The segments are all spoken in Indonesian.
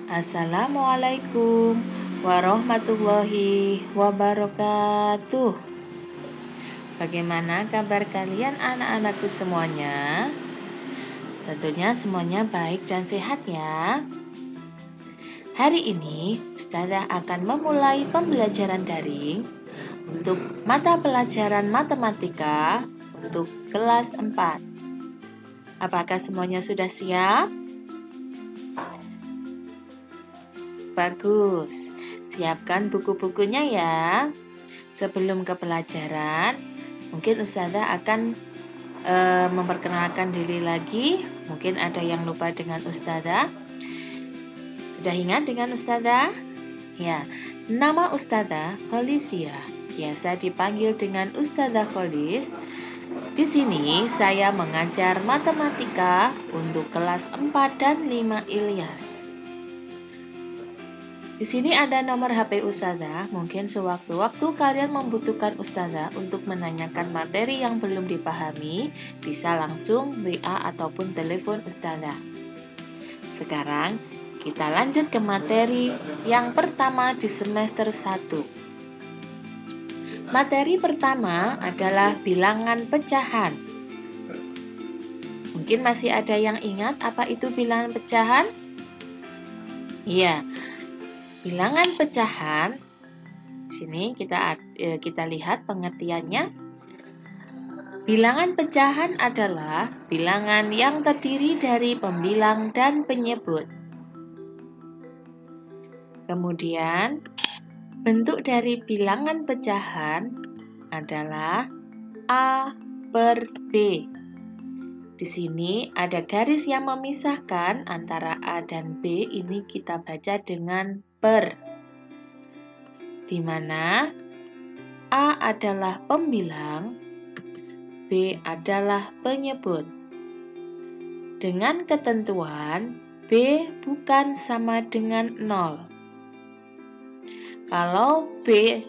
Assalamualaikum warahmatullahi wabarakatuh. Bagaimana kabar kalian anak-anakku semuanya? Tentunya semuanya baik dan sehat ya. Hari ini Ustazah akan memulai pembelajaran daring untuk mata pelajaran matematika untuk kelas 4. Apakah semuanya sudah siap? Bagus, siapkan buku-bukunya ya. Sebelum ke pelajaran, mungkin Ustazah akan memperkenalkan diri lagi. Mungkin ada yang lupa dengan Ustazah. Sudah ingat dengan Ustazah? Ya, nama Ustazah Kholisia. Biasa dipanggil dengan Ustazah Kholis. Di sini saya mengajar matematika untuk kelas 4 dan 5 Ilyas. Di sini ada nomor HP Ustazah. Mungkin sewaktu-waktu kalian membutuhkan Ustazah untuk menanyakan materi yang belum dipahami, bisa langsung WA ataupun telepon Ustazah. Sekarang kita lanjut ke materi yang pertama di semester 1. Materi pertama adalah bilangan pecahan. Mungkin masih ada yang ingat apa itu bilangan pecahan? Iya. Bilangan pecahan, sini kita lihat pengertiannya. Bilangan pecahan adalah bilangan yang terdiri dari pembilang dan penyebut. Kemudian, bentuk dari bilangan pecahan adalah A per B. Di sini ada garis yang memisahkan antara A dan B, ini kita baca dengan per, di mana A adalah pembilang, B adalah penyebut. Dengan ketentuan B bukan sama dengan 0. Kalau B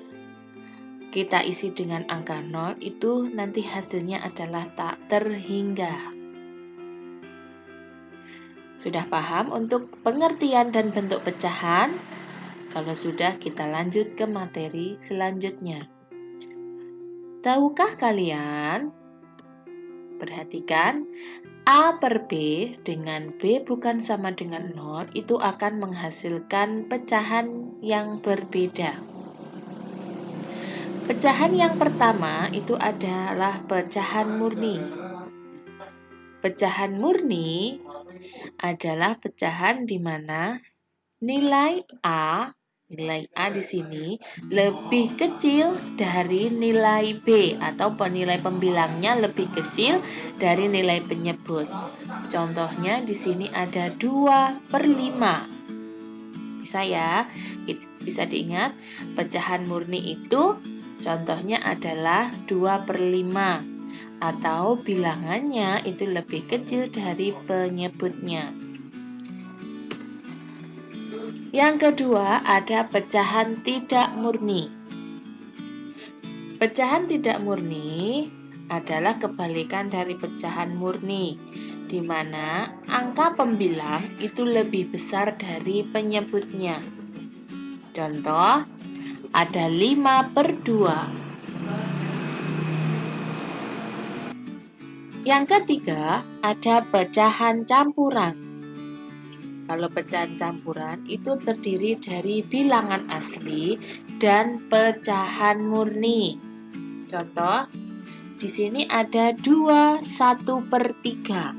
kita isi dengan angka 0, itu nanti hasilnya adalah tak terhingga. Sudah paham untuk pengertian dan bentuk pecahan? Kalau sudah, kita lanjut ke materi selanjutnya. Tahukah kalian? Perhatikan, A per B dengan B bukan sama dengan 0 itu akan menghasilkan pecahan yang berbeda. Pecahan yang pertama itu adalah pecahan murni. Pecahan murni adalah pecahan di mana nilai A di sini lebih kecil dari nilai B atau nilai pembilangnya lebih kecil dari nilai penyebut. Contohnya di sini ada 2/5. Bisa diingat, pecahan murni itu contohnya adalah 2/5 atau bilangannya itu lebih kecil dari penyebutnya. Yang kedua ada pecahan tidak murni. Pecahan tidak murni adalah kebalikan dari pecahan murni, di mana angka pembilang itu lebih besar dari penyebutnya. Contoh, ada 5/2. Yang ketiga ada pecahan campuran. Kalau pecahan campuran itu terdiri dari bilangan asli dan pecahan murni. Contoh, di sini ada 2/1/3,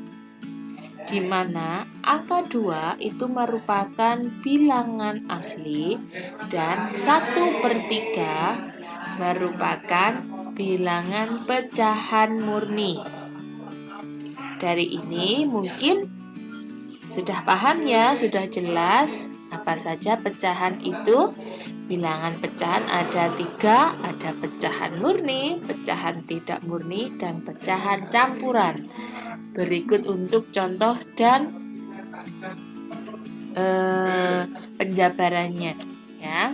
di mana angka 2 itu merupakan bilangan asli dan 1/3 merupakan bilangan pecahan murni. Dari ini mungkin sudah paham ya, sudah jelas apa saja pecahan itu. Bilangan pecahan ada 3, ada pecahan murni, pecahan tidak murni, dan pecahan campuran. Berikut untuk contoh dan penjabarannya ya.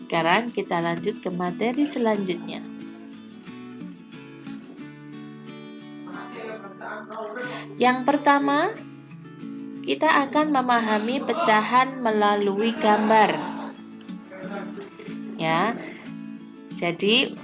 Sekarang kita lanjut ke materi selanjutnya. Yang pertama, kita akan memahami pecahan melalui gambar. Ya. Jadi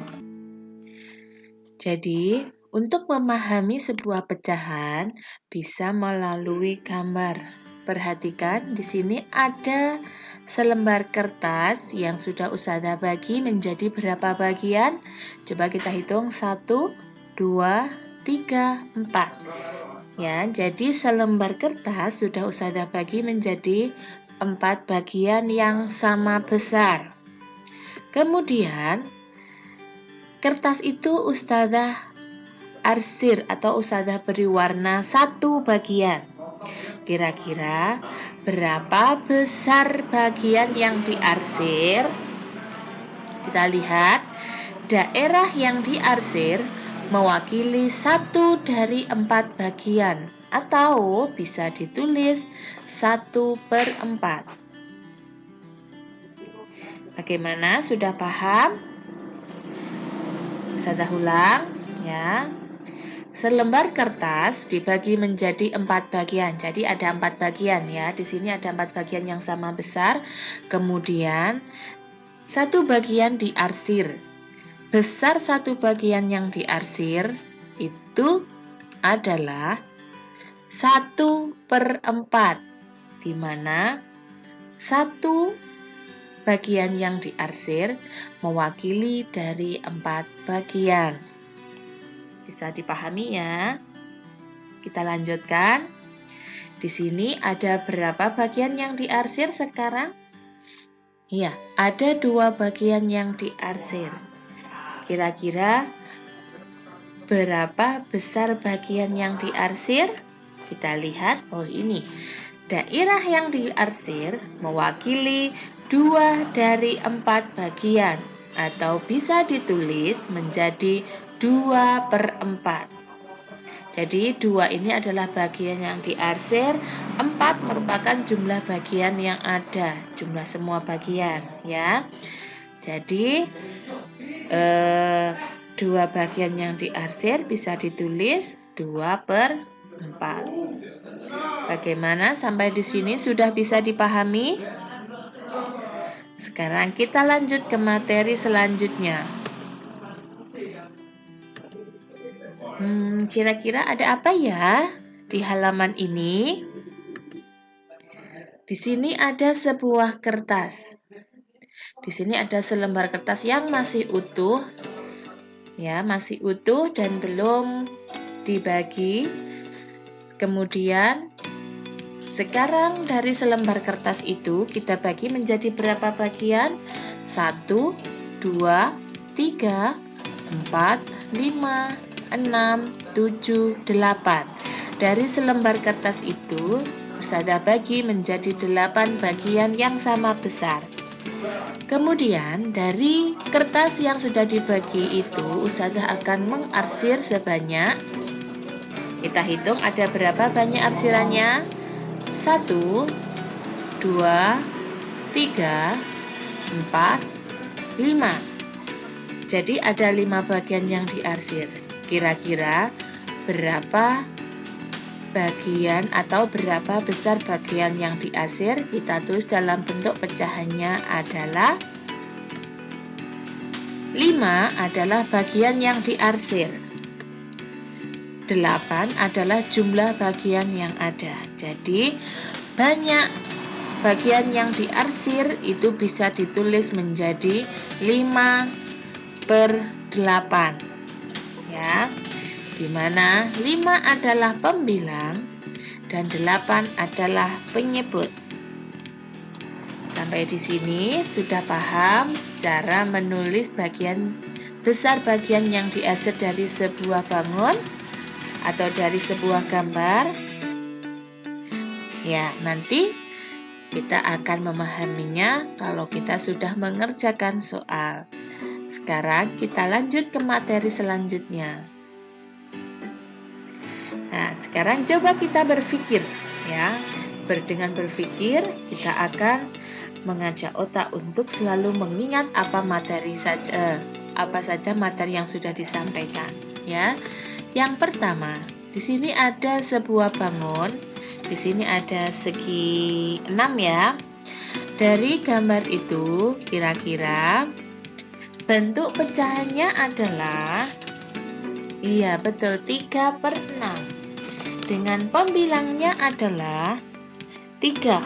untuk memahami sebuah pecahan bisa melalui gambar. Perhatikan di sini ada selembar kertas yang sudah Ustazah bagi menjadi berapa bagian? Coba kita hitung 1, 2, 3, 4. Ya, jadi selembar kertas sudah Ustazah bagi menjadi 4 bagian yang sama besar. Kemudian kertas itu Ustazah arsir atau Ustazah beri warna 1 bagian. Kira-kira berapa besar bagian yang diarsir? Kita lihat, daerah yang diarsir mewakili 1 dari 4 bagian atau bisa ditulis 1/4. Bagaimana? Sudah paham? Ustazah ulang ya. Selembar kertas dibagi menjadi 4 bagian. Jadi ada 4 bagian ya. Di sini ada 4 bagian yang sama besar. Kemudian 1 bagian diarsir. Besar 1 bagian yang diarsir itu adalah 1/4, di mana 1 bagian yang diarsir mewakili dari 4 bagian. Bisa dipahami ya? Kita lanjutkan. Di sini ada berapa bagian yang diarsir sekarang? Iya, ada 2 bagian yang diarsir. Kira-kira berapa besar bagian yang diarsir? Kita lihat, oh ini. Daerah yang diarsir mewakili 2 dari 4 bagian atau bisa ditulis menjadi 2/4. Jadi 2 ini adalah bagian yang diarsir, 4 merupakan jumlah bagian yang ada, jumlah semua bagian ya. Jadi 2 bagian yang diarsir bisa ditulis 2/4. Bagaimana sampai di sini sudah bisa dipahami? Sekarang kita lanjut ke materi selanjutnya. Kira-kira ada apa ya di halaman ini? Di sini ada sebuah kertas. Di sini ada selembar kertas yang masih utuh. Ya, masih utuh dan belum dibagi. Kemudian sekarang dari selembar kertas itu kita bagi menjadi berapa bagian? 1, 2, 3, 4, 5, 6, 7, 8. Dari selembar kertas itu Ustazah bagi menjadi 8 bagian yang sama besar. Kemudian dari kertas yang sudah dibagi itu Ustazah akan mengarsir sebanyak, kita hitung ada berapa banyak arsirannya? 1, 2, 3, 4, 5. Jadi ada 5 bagian yang diarsir. Kira-kira berapa bagian atau berapa besar bagian yang diarsir? Kita tulis dalam bentuk pecahannya adalah 5 adalah bagian yang diarsir. 8 adalah jumlah bagian yang ada. Jadi banyak bagian yang diarsir itu bisa ditulis menjadi 5/8. Ya. Di mana 5 adalah pembilang dan 8 adalah penyebut. Sampai di sini sudah paham cara menulis besar bagian yang diarsir dari sebuah bangun atau dari sebuah gambar? Ya, nanti kita akan memahaminya kalau kita sudah mengerjakan soal. Sekarang kita lanjut ke materi selanjutnya. Nah, sekarang coba kita berpikir ya. Dengan berpikir kita akan mengajak otak untuk selalu mengingat apa saja materi yang sudah disampaikan ya. Yang pertama, di sini ada sebuah bangun Di sini ada segi 6 ya. Dari gambar itu kira-kira bentuk pecahannya adalah, iya betul, 3/6. Dengan pembilangnya adalah 3.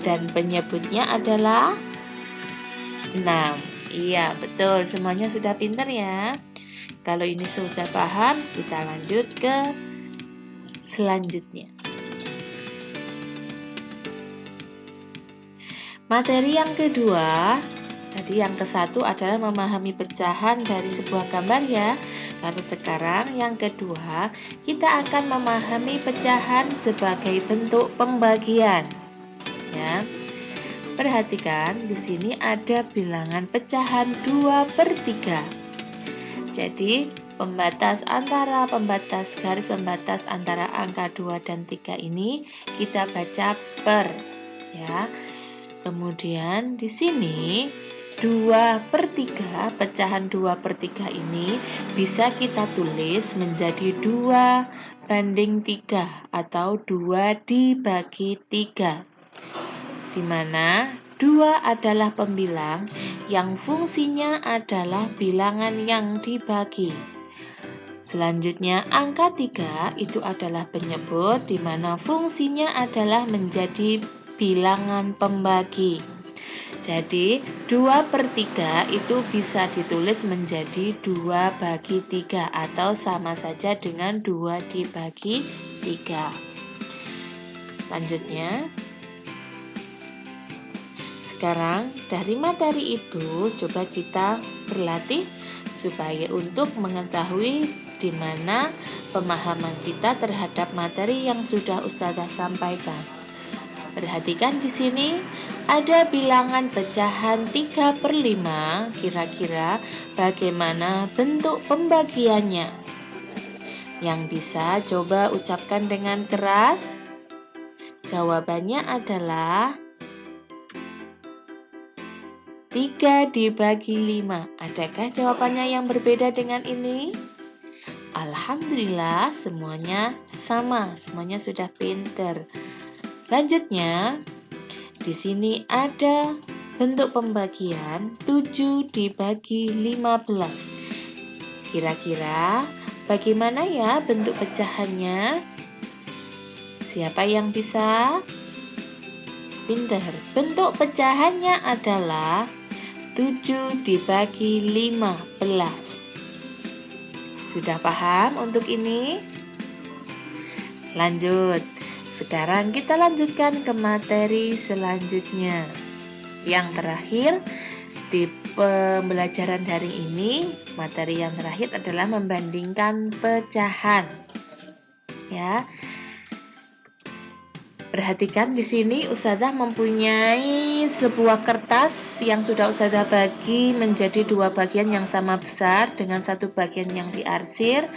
Dan penyebutnya adalah 6. Iya betul, semuanya sudah pintar ya. Kalau ini sudah paham, kita lanjut ke selanjutnya. Materi yang kedua, tadi yang ke-1 adalah memahami pecahan dari sebuah gambar ya. Lalu sekarang yang kedua, kita akan memahami pecahan sebagai bentuk pembagian. Ya. Perhatikan di sini ada bilangan pecahan 2/3. Jadi garis pembatas antara angka 2 dan 3 ini kita baca per ya. Kemudian di sini 2/3, pecahan 2/3 ini bisa kita tulis menjadi 2/3 atau 2 dibagi 3. Di mana 2 adalah pembilang yang fungsinya adalah bilangan yang dibagi. Selanjutnya angka 3 itu adalah penyebut di mana fungsinya adalah menjadi bilangan pembagi. Jadi 2/3 itu bisa ditulis menjadi 2/3 atau sama saja dengan 2 dibagi 3. Selanjutnya, sekarang dari materi itu coba kita berlatih supaya untuk mengetahui di mana pemahaman kita terhadap materi yang sudah Ustazah sampaikan. Perhatikan di sini ada bilangan pecahan 3/5. Kira-kira bagaimana bentuk pembagiannya? Yang bisa coba ucapkan dengan keras. Jawabannya adalah 3 dibagi 5. Adakah jawabannya yang berbeda dengan ini? Alhamdulillah semuanya sama, semuanya sudah pinter. Selanjutnya, di sini ada bentuk pembagian 7 dibagi 15. Kira-kira bagaimana ya bentuk pecahannya? Siapa yang bisa? Pintar. Bentuk pecahannya adalah 7 dibagi 15. Sudah paham untuk ini? Lanjut. Sekarang kita lanjutkan ke materi selanjutnya. Yang terakhir di pembelajaran daring ini, materi yang terakhir adalah membandingkan pecahan. Ya. Perhatikan di sini Ustazah mempunyai sebuah kertas yang sudah Ustazah bagi menjadi 2 bagian yang sama besar dengan 1 bagian yang diarsir.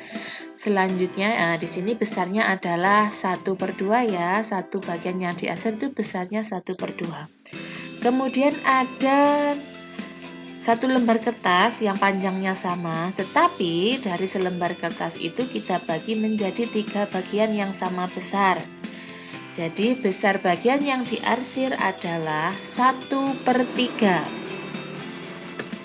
Selanjutnya di sini besarnya adalah 1/2 ya. 1 bagian yang diarsir itu besarnya 1/2. Kemudian ada 1 lembar kertas yang panjangnya sama, tetapi dari selembar kertas itu kita bagi menjadi 3 bagian yang sama besar. Jadi besar bagian yang diarsir adalah 1/3.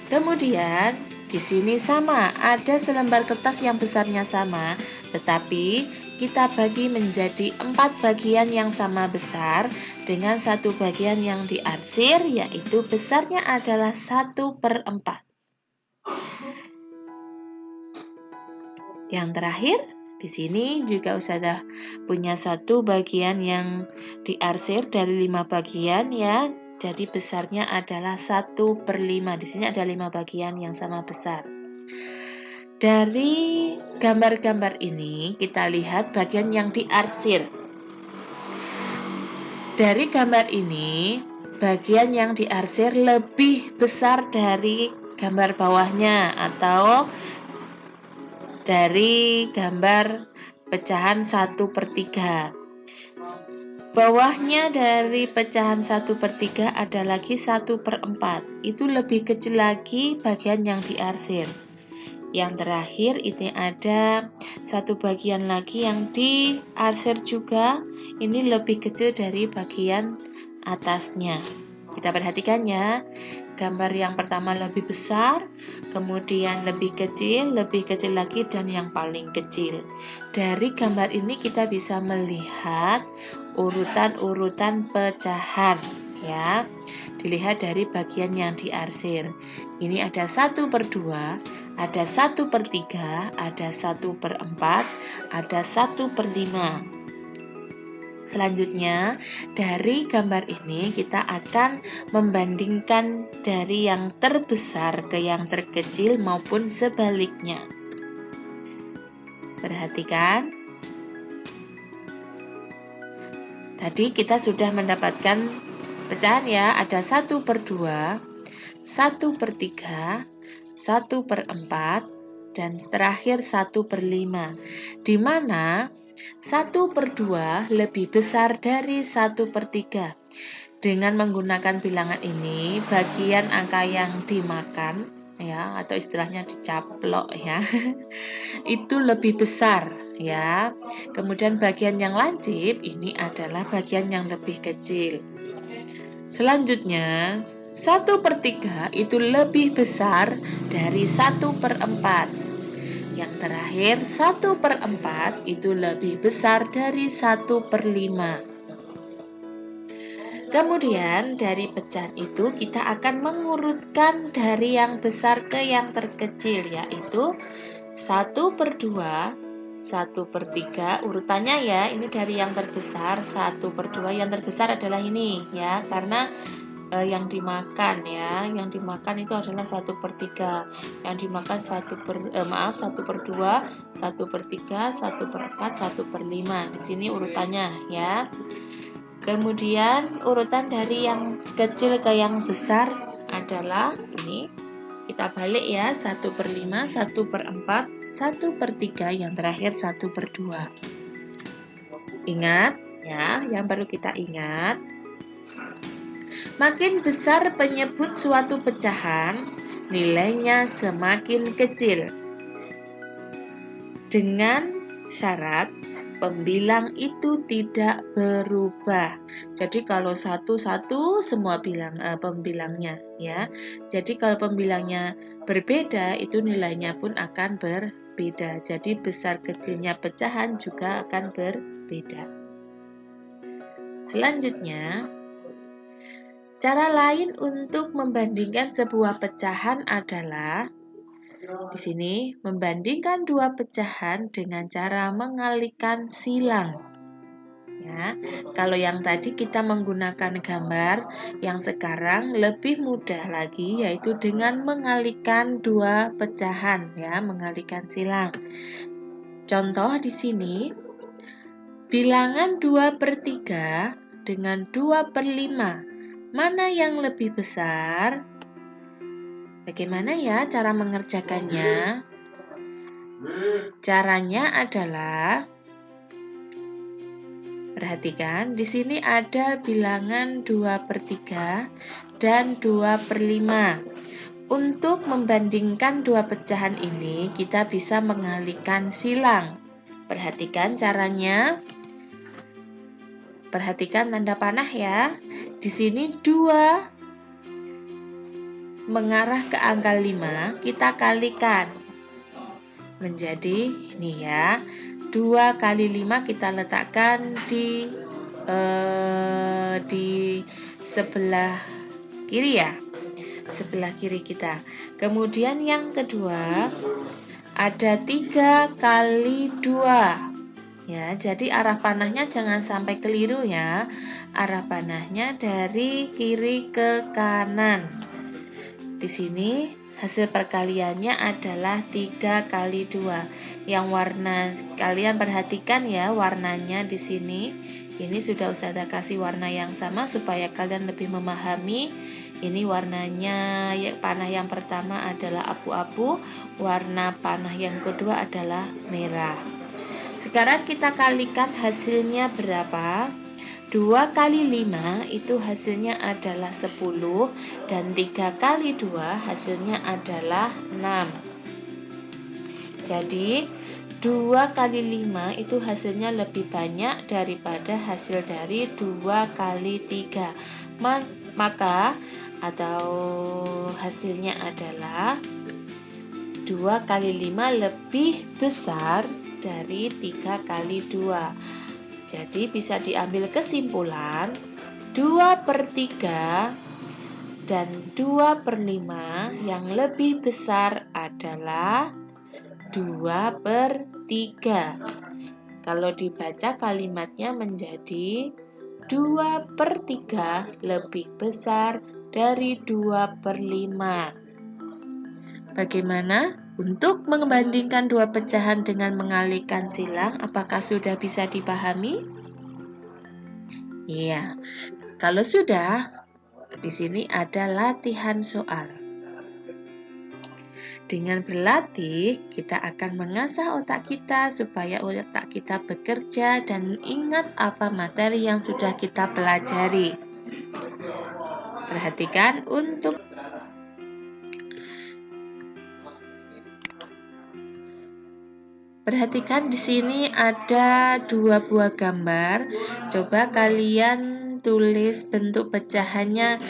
Kemudian di sini sama, ada selembar kertas yang besarnya sama, tetapi kita bagi menjadi 4 bagian yang sama besar dengan 1 bagian yang diarsir, yaitu besarnya adalah 1/4. Yang terakhir, di sini juga Ustazah punya 1 bagian yang diarsir dari 5 bagian ya. Jadi besarnya adalah 1/5. Di sini ada 5 bagian yang sama besar. Dari gambar-gambar ini kita lihat bagian yang diarsir. Dari gambar ini, bagian yang diarsir lebih besar dari gambar bawahnya atau dari gambar pecahan 1/3. Bawahnya dari pecahan 1/3 ada lagi 1/4. Itu lebih kecil lagi bagian yang diarsir. Yang terakhir ini ada satu bagian lagi yang diarsir juga. Ini lebih kecil dari bagian atasnya. Kita perhatikan ya. Gambar yang pertama lebih besar, kemudian lebih kecil lagi, dan yang paling kecil. Dari gambar ini kita bisa melihat urutan-urutan pecahan ya. Dilihat dari bagian yang diarsir. Ini ada 1/2, ada 1/3, ada 1/4, ada 1/5. Selanjutnya, dari gambar ini kita akan membandingkan dari yang terbesar ke yang terkecil maupun sebaliknya. Perhatikan. Tadi kita sudah mendapatkan pecahan ya, ada 1/2, 1/3, 1/4, dan terakhir 1/5, di mana 1/2 lebih besar dari 1/3. Dengan menggunakan bilangan ini, bagian angka yang dimakan ya, atau istilahnya dicaplok ya, itu lebih besar ya. Kemudian bagian yang lancip ini adalah bagian yang lebih kecil. Selanjutnya, 1/3 itu lebih besar dari 1/4. Yang terakhir, 1/4 itu lebih besar dari 1/5. Kemudian dari pecahan itu kita akan mengurutkan dari yang besar ke yang terkecil, yaitu 1/2, 1/3, urutannya ya, ini dari yang terbesar 1/2, yang terbesar adalah ini ya, karena yang dimakan ya, yang dimakan itu adalah 1/3, yang dimakan 1/2, 1/3, 1/4, 1/5. Di sini urutannya ya. Kemudian urutan dari yang kecil ke yang besar adalah ini. Kita balik ya, 1/5, 1/4, 1/3, yang terakhir 1/2. Ingat ya, yang perlu kita ingat, makin besar penyebut suatu pecahan, nilainya semakin kecil. Dengan syarat pembilang itu tidak berubah. Jadi kalau 1 semua pembilangnya ya. Jadi kalau pembilangnya berbeda, itu nilainya pun akan berbeda. Jadi besar kecilnya pecahan juga akan berbeda. Selanjutnya, cara lain untuk membandingkan sebuah pecahan adalah di sini membandingkan dua pecahan dengan cara mengalihkan silang. Ya, kalau yang tadi kita menggunakan gambar, yang sekarang lebih mudah lagi, yaitu dengan mengalihkan dua pecahan, ya, mengalihkan silang. Contoh di sini, bilangan 2/3 dengan 2/5, mana yang lebih besar? Bagaimana ya cara mengerjakannya? Caranya adalah, perhatikan, di sini ada bilangan 2/3 dan 2/5. Untuk membandingkan dua pecahan ini, kita bisa mengalihkan silang. Perhatikan caranya. Perhatikan tanda panah ya. Di sini 2 mengarah ke angka 5, kita kalikan menjadi ini ya, 2 kali 5 kita letakkan di sebelah kiri ya, sebelah kiri kita. Kemudian yang kedua ada 3 kali 2 ya, jadi arah panahnya jangan sampai keliru ya, arah panahnya dari kiri ke kanan. Di sini hasil perkaliannya adalah 3 kali 2. Yang warna, kalian perhatikan ya, warnanya di sini. Ini sudah Ustazah kasih warna yang sama supaya kalian lebih memahami. Ini warnanya, panah yang pertama adalah abu-abu, warna panah yang kedua adalah merah. Sekarang kita kalikan hasilnya berapa? 2 kali 5 itu hasilnya adalah 10, dan 3 kali 2 hasilnya adalah 6. Jadi 2 kali 5 itu hasilnya lebih banyak daripada hasil dari 2 kali 3. Maka atau hasilnya adalah 2 kali 5 lebih besar dari 3 kali 2. Jadi bisa diambil kesimpulan 2/3 dan 2/5 yang lebih besar adalah 2/3. Kalau dibaca kalimatnya menjadi 2/3 lebih besar dari 2/5. Bagaimana untuk membandingkan dua pecahan dengan mengalihkan silang? Apakah sudah bisa dipahami? Iya. Kalau sudah, di sini ada latihan soal. Dengan berlatih, kita akan mengasah otak kita supaya otak kita bekerja dan ingat apa materi yang sudah kita pelajari. Perhatikan Perhatikan di sini ada 2 buah gambar. Coba kalian tulis bentuk pecahannya.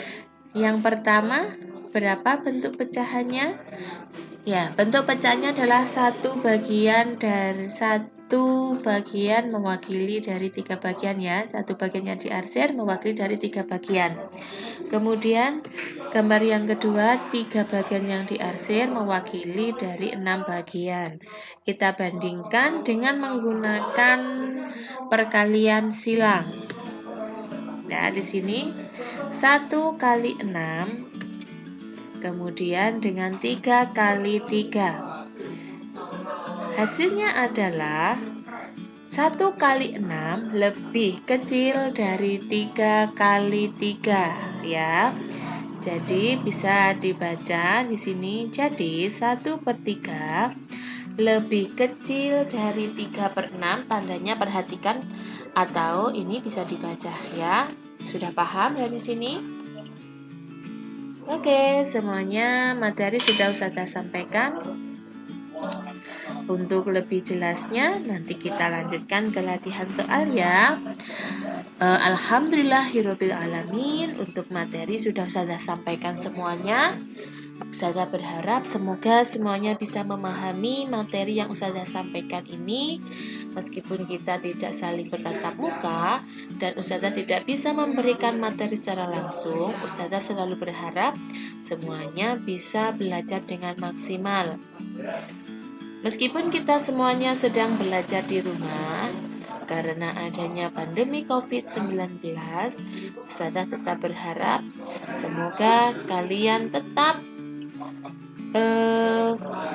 Yang pertama, berapa bentuk pecahannya? Ya, bentuk pecahannya adalah satu bagian mewakili dari 3 bagian ya. Satu bagian yang diarsir mewakili dari 3 bagian. Kemudian gambar yang kedua, 3 bagian yang diarsir mewakili dari 6 bagian. Kita bandingkan dengan menggunakan perkalian silang. Nah, di sini 1 kali 6, kemudian dengan 3 kali 3. Hasilnya adalah 1 kali 6 lebih kecil dari 3 kali 3 ya. Jadi bisa dibaca di sini jadi 1/3 lebih kecil dari 3/6, tandanya perhatikan atau ini bisa dibaca ya. Sudah paham dari sini? Oke, semuanya materi sudah Ustazah sampaikan. Untuk lebih jelasnya nanti kita lanjutkan ke latihan soal ya. Alhamdulillahirabbil alamin, untuk materi sudah Ustazah sampaikan semuanya. Ustazah berharap semoga semuanya bisa memahami materi yang Ustazah sampaikan ini. Meskipun kita tidak saling bertatap muka dan Ustazah tidak bisa memberikan materi secara langsung, Ustazah selalu berharap semuanya bisa belajar dengan maksimal. Meskipun kita semuanya sedang belajar di rumah karena adanya pandemi COVID-19, Ustazah tetap berharap semoga kalian tetap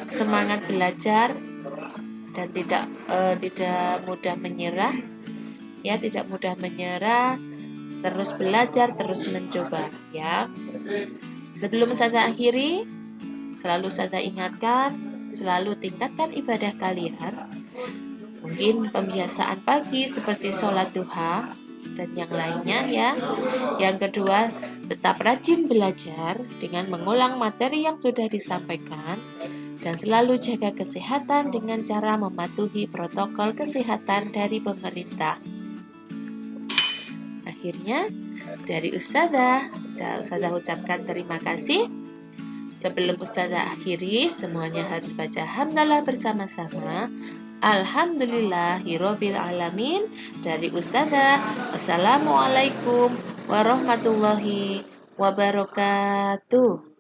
semangat belajar dan tidak mudah menyerah ya, tidak mudah menyerah, terus belajar, terus mencoba ya. Sebelum Ustazah akhiri, selalu Ustazah ingatkan, selalu tingkatkan ibadah kalian. Mungkin pembiasaan pagi seperti sholat duha dan yang lainnya ya. Yang kedua, tetap rajin belajar dengan mengulang materi yang sudah disampaikan dan selalu jaga kesehatan dengan cara mematuhi protokol kesehatan dari pemerintah. Akhirnya, dari Ustazah ucapkan terima kasih. Sebelum Ustazah akhiri, semuanya harus baca hamdalah bersama-sama. Alhamdulillahirabbil alamin dari Ustazah. Wassalamualaikum warahmatullahi wabarakatuh.